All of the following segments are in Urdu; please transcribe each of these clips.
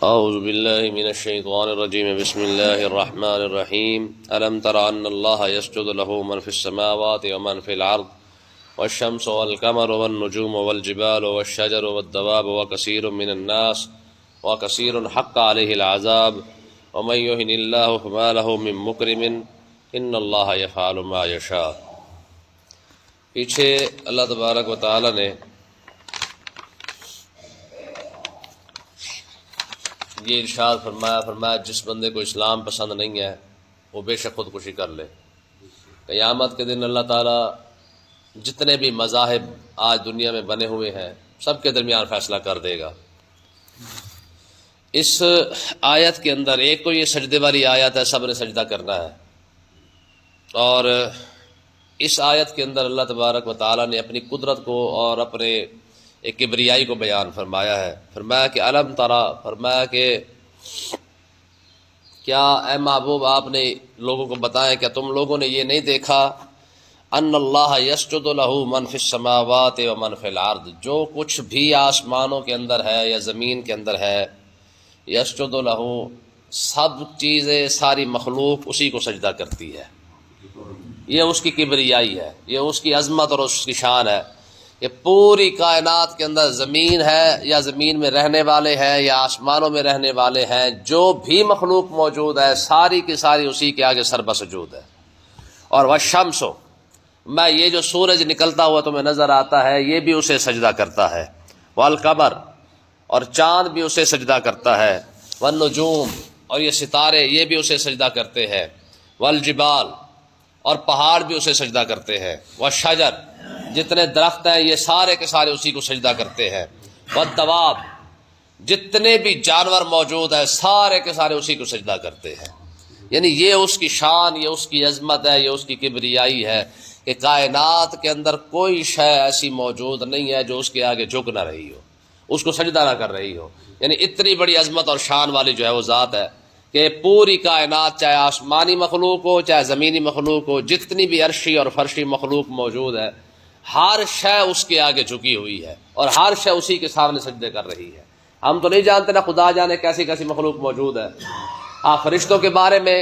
اعوذ باللہ من الشیطان الرجیم بسم اللہ الرحمن الرحیم الم تر ان اللہ یسجد له من فی السماوات ومن فی الارض والشمس والقمر والنجوم والجبال والشجر والدواب وکثیر من الناس وکثیر حق علیہ العذاب ومن یہن اللہ فما له من مکرم ان اللہ یفعل ما یشاء۔ پیچھے اللہ تبارک و تعالی نے یہ ارشاد فرمایا جس بندے کو اسلام پسند نہیں ہے وہ بے شک خودکشی کر لے۔ قیامت کے دن اللہ تعالیٰ جتنے بھی مذاہب آج دنیا میں بنے ہوئے ہیں سب کے درمیان فیصلہ کر دے گا۔ اس آیت کے اندر ایک تو یہ سجدے والی آیت ہے، سب نے سجدہ کرنا ہے، اور اس آیت کے اندر اللہ تبارک و تعالیٰ نے اپنی قدرت کو اور اپنے ایک کبریائی کو بیان فرمایا ہے۔ فرمایا کہ علم ترا، فرمایا کہ کیا اے محبوب آپ نے لوگوں کو بتایا کہ تم لوگوں نے یہ نہیں دیکھا ان اللہ یسجد لہ من فی السماوات و من فی الارض، جو کچھ بھی آسمانوں کے اندر ہے یا زمین کے اندر ہے، یسجد لہ، سب چیزیں ساری مخلوق اسی کو سجدہ کرتی ہے۔ یہ اس کی کبریائی ہے، یہ اس کی عظمت اور اس کی شان ہے کہ پوری کائنات کے اندر زمین ہے یا زمین میں رہنے والے ہیں یا آسمانوں میں رہنے والے ہیں، جو بھی مخلوق موجود ہے ساری کی ساری اسی کے آگے سر بسجود ہے۔ اور والشمس، میں یہ جو سورج نکلتا ہوا تمہیں نظر آتا ہے یہ بھی اسے سجدہ کرتا ہے، والقمر، اور چاند بھی اسے سجدہ کرتا ہے، والنجوم، اور یہ ستارے یہ بھی اسے سجدہ کرتے ہیں، والجبال، اور پہاڑ بھی اسے سجدہ کرتے ہیں، والشجر، جتنے درخت ہیں یہ سارے کے سارے اسی کو سجدہ کرتے ہیں، والدواب، جتنے بھی جانور موجود ہیں سارے کے سارے اسی کو سجدہ کرتے ہیں۔ یعنی یہ اس کی شان، یہ اس کی عظمت ہے، یہ اس کی کبریائی ہے کہ کائنات کے اندر کوئی شے ایسی موجود نہیں ہے جو اس کے آگے جھک نہ رہی ہو، اس کو سجدہ نہ کر رہی ہو۔ یعنی اتنی بڑی عظمت اور شان والی جو ہے وہ ذات ہے کہ پوری کائنات، چاہے آسمانی مخلوق ہو چاہے زمینی مخلوق ہو، جتنی بھی عرشی اور فرشی مخلوق موجود ہے، ہر شے اس کے آگے جھکی ہوئی ہے اور ہر شے اسی کے سامنے سجدے کر رہی ہے۔ ہم تو نہیں جانتے نا، خدا جانے کیسی کیسی مخلوق موجود ہے۔ فرشتوں کے بارے میں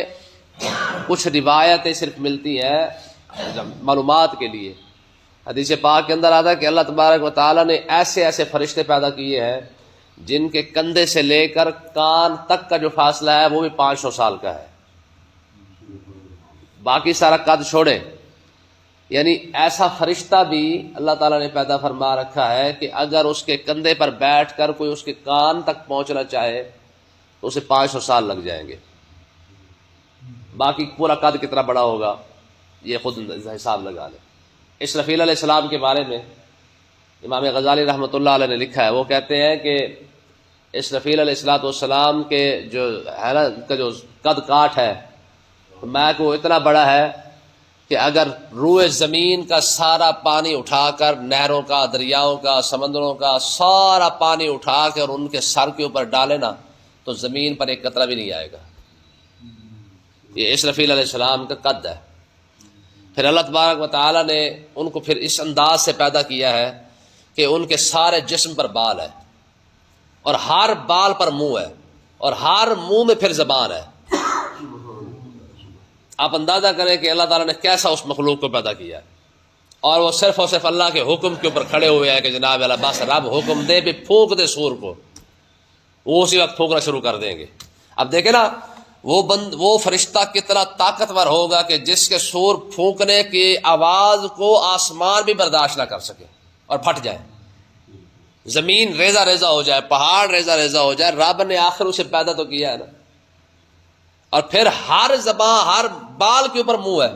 کچھ روایتیں صرف ملتی ہیں معلومات کے لیے۔ حدیث پاک کے اندر آتا ہے کہ اللہ تبارک و تعالیٰ نے ایسے ایسے فرشتے پیدا کیے ہیں جن کے کندھے سے لے کر کان تک کا جو فاصلہ ہے وہ بھی 500 سال کا ہے، باقی سارا قد چھوڑے۔ یعنی ایسا فرشتہ بھی اللہ تعالیٰ نے پیدا فرما رکھا ہے کہ اگر اس کے کندھے پر بیٹھ کر کوئی اس کے کان تک پہنچنا چاہے تو اسے 500 سال لگ جائیں گے۔ باقی پورا قد کتنا بڑا ہوگا یہ خود حساب لگا لیں۔ اسرافیل علیہ السلام کے بارے میں امام غزالی رحمۃ اللہ علیہ نے لکھا ہے، وہ کہتے ہیں کہ اسرافیل علیہ السلام کے جو ہے نا کا جو قد کاٹ ہے، میں کو اتنا بڑا ہے کہ اگر روئے زمین کا سارا پانی اٹھا کر، نہروں کا، دریاؤں کا، سمندروں کا سارا پانی اٹھا کر ان کے سر کے اوپر ڈالے نا تو زمین پر ایک قطرہ بھی نہیں آئے گا۔ یہ اسرافیل علیہ السلام کا قد ہے۔ پھر اللہ تبارک و تعالیٰ نے ان کو پھر اس انداز سے پیدا کیا ہے کہ ان کے سارے جسم پر بال ہے اور ہر بال پر منہ ہے اور ہر منہ میں پھر زبان ہے۔ آپ اندازہ کریں کہ اللہ تعالیٰ نے کیسا اس مخلوق کو پیدا کیا ہے، اور وہ صرف اور صرف اللہ کے حکم کے اوپر کھڑے ہوئے ہیں کہ جناب اللہ بس رب حکم دے بھی پھونک دے سور کو، وہ اسی وقت پھونکنا شروع کر دیں گے۔ اب دیکھیں نا وہ فرشتہ کتنا طاقتور ہوگا کہ جس کے سور پھونکنے کی آواز کو آسمان بھی برداشت نہ کر سکے اور پھٹ جائے، زمین ریزہ ریزہ ہو جائے، پہاڑ ریزہ ریزہ ہو جائے۔ رب نے آخر اسے پیدا تو کیا ہے نا، اور پھر ہر زبان، ہر بال کے اوپر منہ ہے،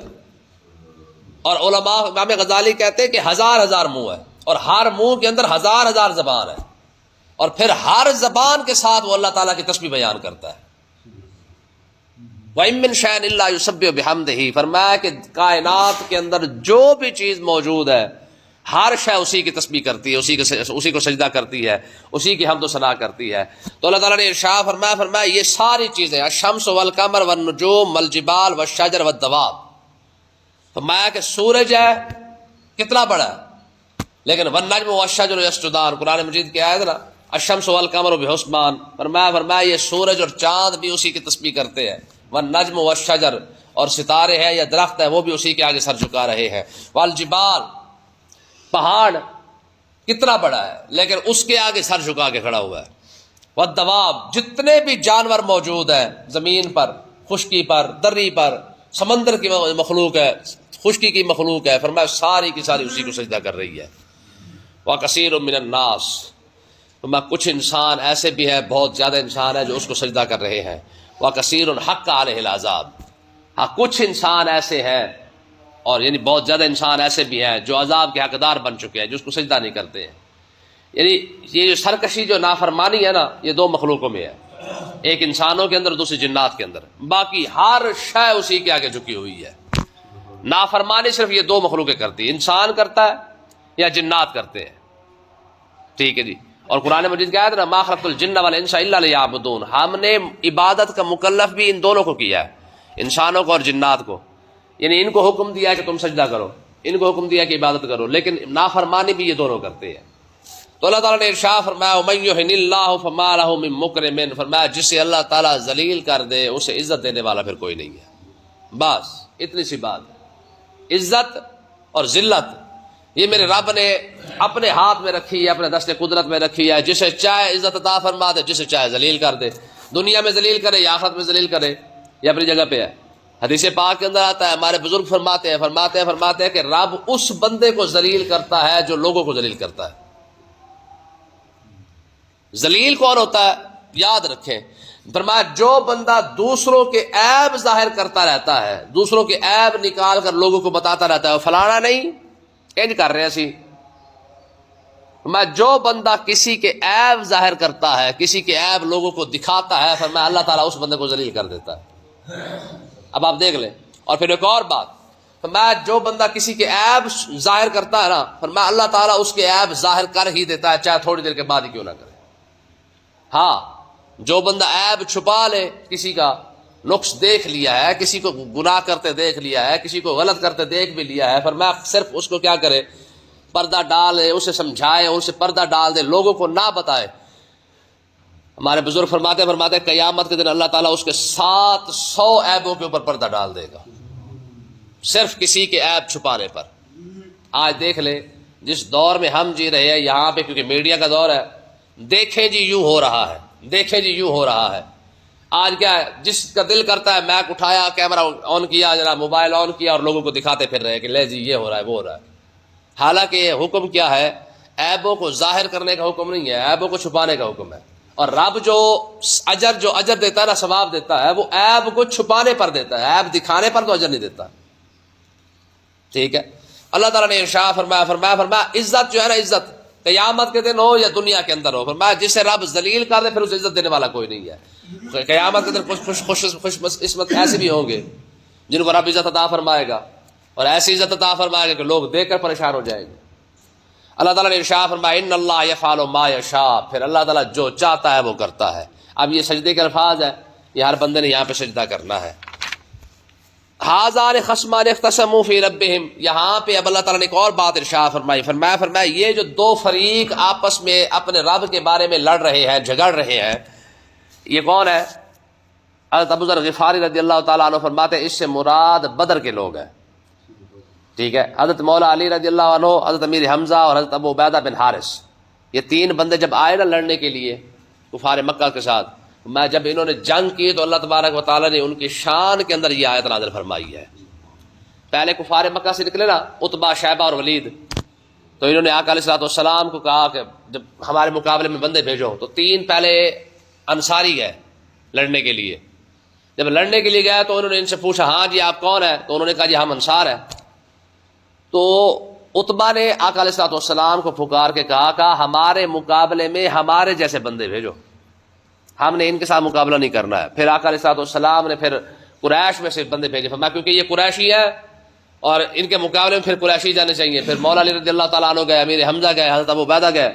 اور علماء امام غزالی کہتے ہیں کہ 1000 منہ ہے اور ہر منہ کے اندر 1000 زبان ہے، اور پھر ہر زبان کے ساتھ وہ اللہ تعالیٰ کی تسبیح بیان کرتا ہے۔ وَإِن مِّن شَيْءٍ إِلَّا يُسَبِّحُ بِحَمْدِهِ، فرمایا کہ کائنات کے اندر جو بھی چیز موجود ہے ہر شے اسی کی تسبیح کرتی ہے، اسی کو سجدہ کرتی ہے، اسی کی حمد و ثنا کرتی ہے۔ تو اللہ تعالیٰ نے ارشاد فرمایا یہ ساری چیزیں، الشمس والقمر والنجوم والجبال والشجر والدواب، فرمایا کہ سورج ہے کتنا بڑا ہے، لیکن والنجم والشجر یسجدان، قرآن مجید کی آیت نا الشمس والقمر بحسبان، فرمایا یہ سورج اور چاند بھی اسی کی تسبیح کرتے ہیں، والنجم والشجر، اور ستارے ہیں یا درخت ہے وہ بھی اسی کے آگے سر جھکا رہے ہیں، والجبال، پہاڑ کتنا بڑا ہے لیکن اس کے آگے سر جھکا کے کھڑا ہوا ہے، والدواب، جتنے بھی جانور موجود ہیں زمین پر، خشکی پر، دری پر، سمندر کی مخلوق ہے، خشکی کی مخلوق ہے، فرمایا ساری کی ساری اسی کو سجدہ کر رہی ہے، وَكَثِيرٌ مِّنَ النَّاسِ، فرمایا کچھ انسان ایسے بھی ہیں، بہت زیادہ انسان ہیں جو اس کو سجدہ کر رہے ہیں، وَكَثِيرٌ حَقَّ عَلَيْهِ الْعَذَابُ، ہاں کچھ انسان ایسے ہیں، اور یعنی بہت زیادہ انسان ایسے بھی ہیں جو عذاب کے حقدار بن چکے ہیں، جو اس کو سجدہ نہیں کرتے ہیں۔ یعنی یہ جو سرکشی، جو نافرمانی ہے نا، یہ دو مخلوقوں میں ہے، ایک انسانوں کے اندر، دوسری جنات کے اندر، باقی ہر شے اسی کے آگے جھکی ہوئی ہے۔ نافرمانی صرف یہ دو مخلوقیں کرتی ہیں، انسان کرتا ہے یا جنات کرتے ہیں، ٹھیک ہے جی۔ اور قرآن مجید کہا ہے نا، ما خلقت الجن والانس الا لیعبدون، ہم نے عبادت کا مکلف بھی ان دونوں کو کیا ہے، انسانوں کو اور جنات کو، یعنی ان کو حکم دیا ہے کہ تم سجدہ کرو، ان کو حکم دیا ہے کہ عبادت کرو، لیکن نافرمانی بھی یہ دونوں کرتے ہیں۔ تو اللہ تعالیٰ نے ارشاد فرمایا وَمَن يُهِنِ اللَّهُ فَمَا لَهُ مِن مُّكْرِمٍ، فرمایا جسے اللہ تعالیٰ ذلیل کر دے اسے عزت دینے والا پھر کوئی نہیں ہے۔ بس اتنی سی بات ہے، عزت اور ذلت یہ میرے رب نے اپنے ہاتھ میں رکھی ہے، اپنے دست قدرت میں رکھی ہے، جسے چاہے عزت عطا فرما دے، جسے چاہے ذلیل کر دے، دنیا میں ذلیل کرے یا آخرت میں ذلیل کرے، یہ اپنی جگہ پہ ہے۔ حدیث پاک کے اندر آتا ہے، ہمارے بزرگ فرماتے ہیں کہ رب اس بندے کو ذلیل کرتا ہے جو لوگوں کو ذلیل کرتا ہے۔ ذلیل کون ہوتا ہے؟ یاد رکھیں، فرمایا جو بندہ دوسروں کے عیب ظاہر کرتا رہتا ہے، دوسروں کے عیب نکال کر لوگوں کو بتاتا رہتا ہے، فلانا نہیں انج کر رہے اسی، فرمایا جو بندہ کسی کے عیب ظاہر کرتا ہے، کسی کے عیب لوگوں کو دکھاتا ہے، فرمایا اللہ تعالیٰ اس بندے کو ذلیل کر دیتا ہے۔ اب آپ دیکھ لیں، اور پھر ایک اور بات، فرمایا جو بندہ کسی کے عیب ظاہر کرتا ہے نا، فرمایا اللہ تعالیٰ اس کے عیب ظاہر کر ہی دیتا ہے، چاہے تھوڑی دیر کے بعد ہی کیوں نہ کرے۔ ہاں جو بندہ عیب چھپا لے، کسی کا نقص دیکھ لیا ہے، کسی کو گناہ کرتے دیکھ لیا ہے، کسی کو غلط کرتے دیکھ بھی لیا ہے، فرمایا صرف اس کو کیا کرے، پردہ ڈالے، اسے سمجھائے، اسے پردہ ڈال دے، لوگوں کو نہ بتائے۔ ہمارے بزرگ فرماتے قیامت کے دن اللہ تعالیٰ اس کے 700 عیبوں کے اوپر پردہ ڈال دے گا، صرف کسی کے عیب چھپانے پر۔ آج دیکھ لیں جس دور میں ہم جی رہے ہیں یہاں پہ، کیونکہ میڈیا کا دور ہے، دیکھیں جی یوں ہو رہا ہے، دیکھیں جی یوں ہو رہا ہے۔ آج کیا ہے، جس کا دل کرتا ہے میک اٹھایا، کیمرہ آن کیا، جناب موبائل آن کیا، اور لوگوں کو دکھاتے پھر رہے کہ لے جی یہ ہو رہا ہے وہ ہو رہا ہے۔ حالانکہ یہ حکم کیا ہے؟ عیبوں کو ظاہر کرنے کا حکم نہیں ہے، عیبوں کو چھپانے کا حکم ہے۔ اور رب جو اجر دیتا ہے نا، ثواب دیتا ہے، وہ عیب کو چھپانے پر دیتا ہے، عیب دکھانے پر تو اجر نہیں دیتا، ٹھیک ہے۔ اللہ تعالیٰ نے ارشاد فرمایا عزت جو ہے نا، عزت قیامت کے دن ہو یا دنیا کے اندر ہو، فرمایا جسے رب ذلیل کر دے پھر اسے عزت دینے والا کوئی نہیں ہے۔ قیامت کے دن خوش قسمت ایسے بھی ہوں گے جن کو رب عزت عطا فرمائے گا، اور ایسی عزت عطا فرمائے گا کہ لوگ دیکھ کر پریشان ہو جائیں گے۔ اللہ تعالیٰ نے ارشاد فرمایا ان اللہ یفعل ما یشاء، پھر اللہ تعالیٰ جو چاہتا ہے وہ کرتا ہے۔ اب یہ سجدے کے الفاظ ہیں، یہ ہر بندے نے یہاں پہ سجدہ کرنا ہے۔ ہذان خصمان اختصموا فی ربہم، یہاں پہ اب اللہ تعالیٰ نے ایک اور بات ارشاد فرمایا یہ جو دو فریق آپس میں اپنے رب کے بارے میں لڑ رہے ہیں، جھگڑ رہے ہیں، یہ کون ہے؟ حضرت ابو ذر غفاری رضی اللہ تعالیٰ عنہ فرماتے ہیں اس سے مراد بدر کے لوگ ہیں، ٹھیک ہے۔ حضرت مولا علی رضی اللہ عنہ، حضرت امیر حمزہ اور حضرت ابو عبیدہ بن حارث، یہ تین بندے جب آئے نا لڑنے کے لیے کفار مکہ کے ساتھ، جب انہوں نے جنگ کی تو اللہ تبارک و تعالیٰ نے ان کی شان کے اندر یہ آیت نازل فرمائی ہے۔ پہلے کفار مکہ سے نکلے نا عتبہ، شیبہ اور ولید، تو انہوں نے آقا علیہ السلام کو کہا کہ جب ہمارے مقابلے میں بندے بھیجو، تو تین پہلے انصاری گئے لڑنے کے لیے۔ جب لڑنے کے لیے گئے تو انہوں نے ان سے پوچھا ہاں جی آپ کون ہیں؟ تو انہوں نے کہا جی ہم انصار ہیں۔ تو عتبہ نے آقا علیہ السلام کو پکار کے کہا ہمارے مقابلے میں ہمارے جیسے بندے بھیجو، ہم نے ان کے ساتھ مقابلہ نہیں کرنا ہے۔ پھر آقا علیہ السلام نے پھر قریش میں سے بندے بھیجے، فرمایا کیونکہ یہ قریشی ہے اور ان کے مقابلے میں پھر قریشی جانے چاہیے۔ پھر مولا علی رضی اللہ تعالیٰ عنہ گئے، امیر حمزہ گئے، حضرت ابو عبیدہ گئے،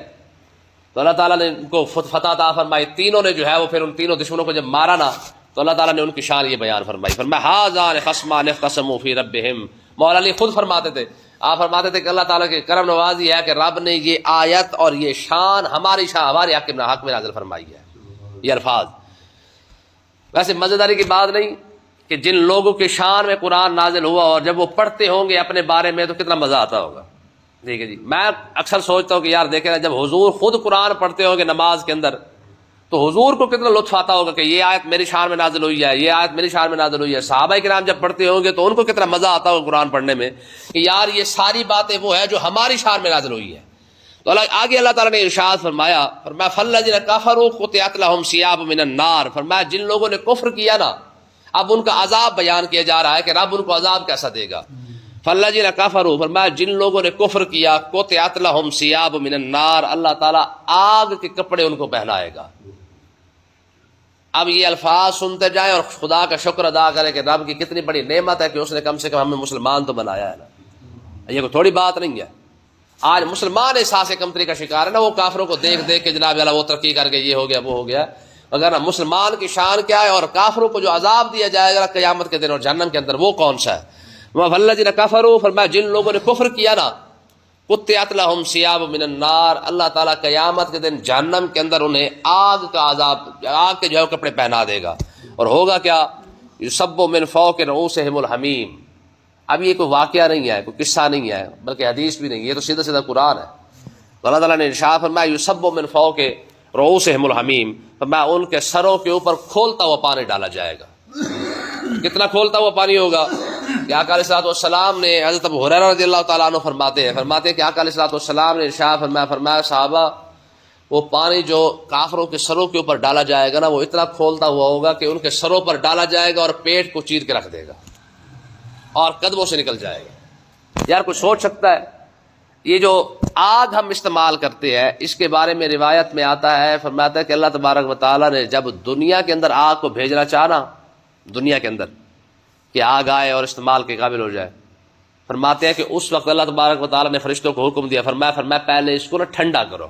تو اللہ تعالیٰ نے ان کو فتح عطا فرمائی۔ تینوں نے جو ہے وہ پھر ان تینوں دشمنوں کو جب مارا نا تو اللہ تعالیٰ نے ان کی شان یہ بیان فرمائی، فرمایا ھذان خصمان اختصموا فی ربہم۔ مولا علی خود فرماتے تھے آپ فرماتے تھے کہ اللہ تعالیٰ کے کرم نوازی ہے کہ رب نے یہ آیت اور یہ شان ہمارے حق میں نازل فرمائی ہے، یہ الفاظ۔ ویسے مزیداری کی بات نہیں کہ جن لوگوں کے شان میں قرآن نازل ہوا اور جب وہ پڑھتے ہوں گے اپنے بارے میں تو کتنا مزہ آتا ہوگا، ٹھیک ہے جی۔ میں اکثر سوچتا ہوں کہ یار دیکھیں نا، جب حضور خود قرآن پڑھتے ہوں گے نماز کے اندر تو حضور کو کتنا لطف آتا ہوگا کہ یہ آیت میری شان میں نازل ہوئی ہے، یہ آیت میری شان میں نازل ہوئی ہے۔ صحابہ کرام جب پڑھتے ہوں گے تو ان کو کتنا مزہ آتا ہوگا قرآن پڑھنے میں کہ یار یہ ساری باتیں وہ ہے جو ہماری شان میں نازل ہوئی ہے۔ تو آگے اللہ تعالیٰ نے ارشاد فرمایا فَالَّذِينَ كَفَرُوا قُطِعَتْ لَهُمْ ثِيَابٌ مِّنَ النَّارِ، فرمایا جن لوگوں نے کفر کیا نا، اب ان کا عذاب بیان کیا جا رہا ہے کہ رب ان کو عذاب کیسا دے گا۔ فَالَّذِينَ كَفَرُوا، فرمایا جن لوگوں نے کفر کیا، قُطِعَتْ لَهُمْ ثِيَابٌ مِّنَ النَّارِ، اللہ تعالیٰ آگ کے کپڑے ان کو پہنائے گا۔ اب یہ الفاظ سنتے جائیں اور خدا کا شکر ادا کریں کہ رب کی کتنی بڑی نعمت ہے کہ اس نے کم سے کم ہمیں مسلمان تو بنایا ہے نا، یہ کوئی تھوڑی بات نہیں ہے۔ آج مسلمان احساس کمتری کا شکار ہے نا، وہ کافروں کو دیکھ دیکھ کے جناب اللہ وہ ترقی کر کے یہ ہو گیا وہ ہو گیا، اگر مسلمان کی شان کیا ہے اور کافروں کو جو عذاب دیا جائے گا قیامت کے دن اور جہنم کے اندر وہ کون سا ہے۔ وَالَّذِينَ كَفَرُوا، فرمایا جن لوگوں نے کفر کیا نا، قُطِعَتْ لَهُمْ ثِيَابٌ مِّنَ النَّارِ، اللہ تعالیٰ قیامت کے دن جہنم کے اندر انہیں آگ کا عذاب، آگ کے جو ہے کپڑے پہنا دے گا، اور ہوگا کیا، يُصَبُّ مِنْ فَوْقِ رُؤُوسِهِمُ الْحَمِيمُ۔ اب یہ کوئی واقعہ نہیں ہے، کوئی قصہ نہیں ہے، بلکہ حدیث بھی نہیں، یہ تو سیدھا سیدھا قرآن ہے۔ اللہ تعالیٰ نے ارشاد فرمایا يُصَبُّ مِنْ فَوْقِ رُؤُوسِهِمُ الْحَمِيمُ، فرمایا ان کے سروں کے اوپر کھولتا ہوا پانی ڈالا جائے گا۔ کتنا کھولتا ہوا پانی ہوگا کہ آقا علیہ الصلوۃ والسلام نے، حضرت ابو ہریرہ رضی اللہ تعالیٰ عنہ فرماتے ہیں کہ آقا علیہ الصلوۃ والسلام نے ارشاد فرمایا صحابہ وہ پانی جو کافروں کے سروں کے اوپر ڈالا جائے گا نا، وہ اتنا کھولتا ہوا ہوگا کہ ان کے سروں پر ڈالا جائے گا اور پیٹ کو چیر کے رکھ دے گا اور قدموں سے نکل جائے گا۔ یار کوئی سوچ سکتا ہے؟ یہ جو آگ ہم استعمال کرتے ہیں اس کے بارے میں روایت میں آتا ہے، فرماتا ہے کہ اللہ تبارک و تعالیٰ نے جب دنیا کے اندر آگ کو بھیجنا چاہنا، دنیا کے اندر کہ آگ آئے اور استعمال کے قابل ہو جائے، فرماتے ہیں کہ اس وقت اللہ تبارک و تعالیٰ نے فرشتوں کو حکم دیا، فرمایا پہلے اس کو نا ٹھنڈا کرو۔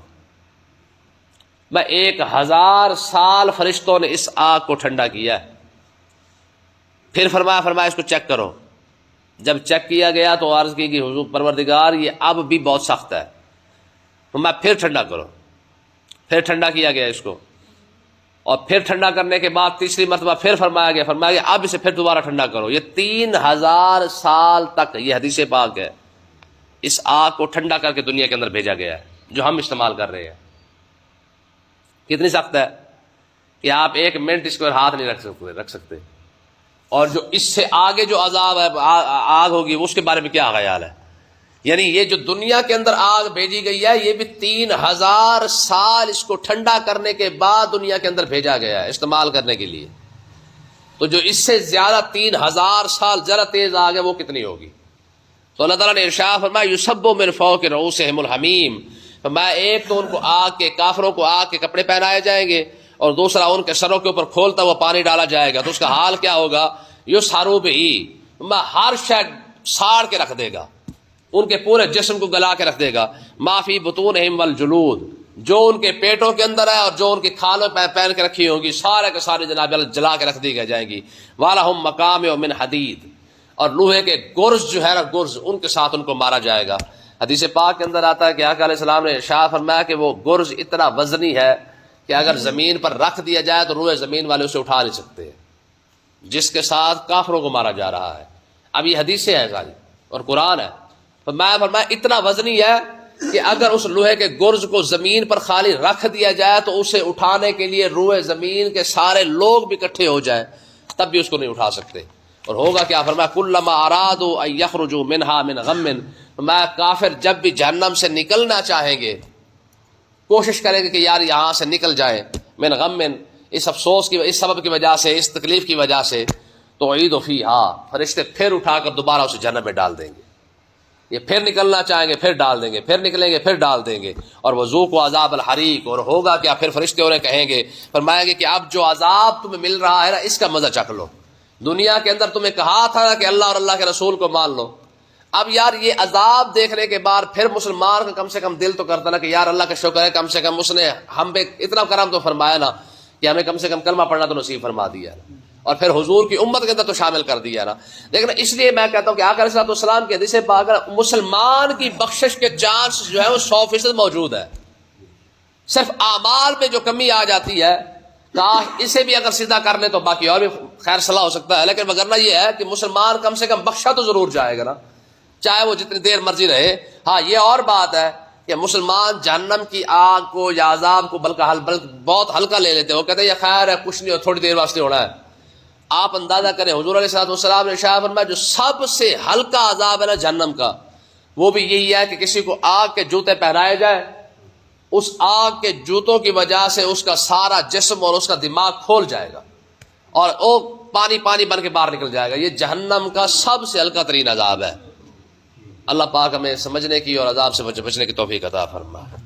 میں 1000 سال فرشتوں نے اس آگ کو ٹھنڈا کیا ہے، پھر فرمایا اس کو چیک کرو۔ جب چیک کیا گیا تو عرض کی کہ حضور پروردگار یہ اب بھی بہت سخت ہے، فرمایا پھر ٹھنڈا کرو۔ پھر ٹھنڈا کیا گیا اس کو، اور پھر ٹھنڈا کرنے کے بعد تیسری مرتبہ پھر فرمایا گیا اب اسے پھر دوبارہ ٹھنڈا کرو۔ یہ 3000 سال تک، یہ حدیث پاک ہے، اس آگ کو ٹھنڈا کر کے دنیا کے اندر بھیجا گیا ہے جو ہم استعمال کر رہے ہیں۔ کتنی سخت ہے کہ آپ 1 منٹ اس کو ہاتھ نہیں رکھ سکتے، اور جو اس سے آگے جو عذاب ہے آگ ہوگی اس کے بارے میں کیا خیال ہے؟ یعنی یہ جو دنیا کے اندر آگ بھیجی گئی ہے یہ بھی 3000 سال اس کو ٹھنڈا کرنے کے بعد دنیا کے اندر بھیجا گیا ہے استعمال کرنے کے لیے۔ تو جو اس سے زیادہ 3000 سال ذرا تیز آگ ہے وہ کتنی ہوگی؟ تو اللہ تعالیٰ نے ارشاد فرمایا یُصَبُّ مِنْ فَوْقِ رُؤُوسِهِمُ الْحَمِيمُ، فرمایا ایک تو ان کو آگ کے، کافروں کو آگ کے کپڑے پہنائے جائیں گے، اور دوسرا ان کے سروں کے اوپر کھولتا ہوا پانی ڈالا جائے گا۔ تو اس کا حال کیا ہوگا؟ یُسْحَرُوا بِهِ، ہر شے ساڑ کے رکھ دے گا، ان کے پورے جسم کو گلا کے رکھ دے گا۔ مَا فِي بُطُونِهِمْ وَالْجُلُودِ، جو ان کے پیٹوں کے اندر ہے اور جو ان کی کھالوں پہن کے رکھی ہوں گی سارے کے سارے جناب جلا کے رکھ دی جائیں گی۔ وَلَهُمْ مَقَامِعُ مِنْ حَدِيدٍ، اور لوہے کے گرز جو ہے نا، گرز ان کے ساتھ ان کو مارا جائے گا۔ حدیث پاک کے اندر آتا ہے کہ آقا علیہ السلام نے ارشاد فرمایا کہ وہ گرز اتنا وزنی ہے کہ اگر زمین پر رکھ دیا جائے تو روئے زمین والے اسے اٹھا نہیں سکتے، جس کے ساتھ کافروں کو مارا جا رہا ہے۔ اب یہ حدیثیں ہیں ساری اور قرآن ہے۔ فرمایا اتنا وزنی ہے کہ اگر اس لوہے کے گرز کو زمین پر خالی رکھ دیا جائے تو اسے اٹھانے کے لیے روئے زمین کے سارے لوگ بھی اکٹھے ہو جائیں تب بھی اس کو نہیں اٹھا سکتے۔ اور ہوگا کیا؟ فرمایا کلما ارادوا ان یخرجوا منها من غم، فرمایا کافر جب بھی جہنم سے نکلنا چاہیں گے، کوشش کریں گے کہ یار یہاں سے نکل جائیں، من غم، اس افسوس کی، اس سبب کی وجہ سے، اس تکلیف کی وجہ سے، تو عید فیہا، فرشتے پھر اٹھا کر دوبارہ اسے جہنم میں ڈال دیں گے۔ یہ پھر نکلنا چاہیں گے پھر ڈال دیں گے، پھر نکلیں گے پھر ڈال دیں گے۔ اور وذوقوا عذاب الحریق، اور ہوگا کیا؟ پھر فرشتے انہیں کہیں گے، فرمائیں گے کہ اب جو عذاب تمہیں مل رہا ہے نا اس کا مزہ چکھ لو۔ دنیا کے اندر تمہیں کہا تھا نا کہ اللہ اور اللہ کے رسول کو مان لو، اب یار یہ عذاب دیکھنے کے بعد پھر مسلمان کا کم سے کم دل تو کرتا نا کہ یار اللہ کا شکر ہے کم سے کم اس نے ہم پہ اتنا کرم تو فرمایا نا کہ ہمیں کم سے کم کلمہ پڑھنا تو نصیب فرما دیا نا، اور پھر حضور کی امت کے اندر تو شامل کر دیا نا۔ لیکن اس لیے میں کہتا ہوں کہ آقا علیہ الصلوۃ والسلام کی حدیث پاک مسلمان کی بخشش کے چانس جو ہے وہ 100% موجود ہے، صرف اعمال میں جو کمی آ جاتی ہے کاش اسے بھی اگر سیدھا کر لے تو باقی اور بھی خیر صلاح ہو سکتا ہے، لیکن وگرنہ یہ ہے کہ مسلمان کم سے کم بخشا تو ضرور جائے گا نا، چاہے وہ جتنی دیر مرضی رہے۔ ہاں یہ اور بات ہے کہ مسلمان جہنم کی آگ کو یا عذاب کو بلکہ بہت ہلکا لے لیتے ہیں، وہ کہتے ہیں یہ خیر ہے، کچھ نہیں ہو، تھوڑی دیر واسطے ہونا ہے۔ آپ اندازہ کریں حضور علیہ الصلوۃ والسلام نے ارشاد فرمایا جو سب سے ہلکا عذاب ہے نا جہنم کا، وہ بھی یہی ہے کہ کسی کو آگ کے جوتے پہنائے جائے، اس آگ کے جوتوں کی وجہ سے اس کا سارا جسم اور اس کا دماغ کھول جائے گا اور وہ پانی پانی بن کے باہر نکل جائے گا۔ یہ جہنم کا سب سے ہلکا ترین عذاب ہے۔ اللہ پاک ہمیں سمجھنے کی اور عذاب سے بچنے کی توفیق عطا فرمائے۔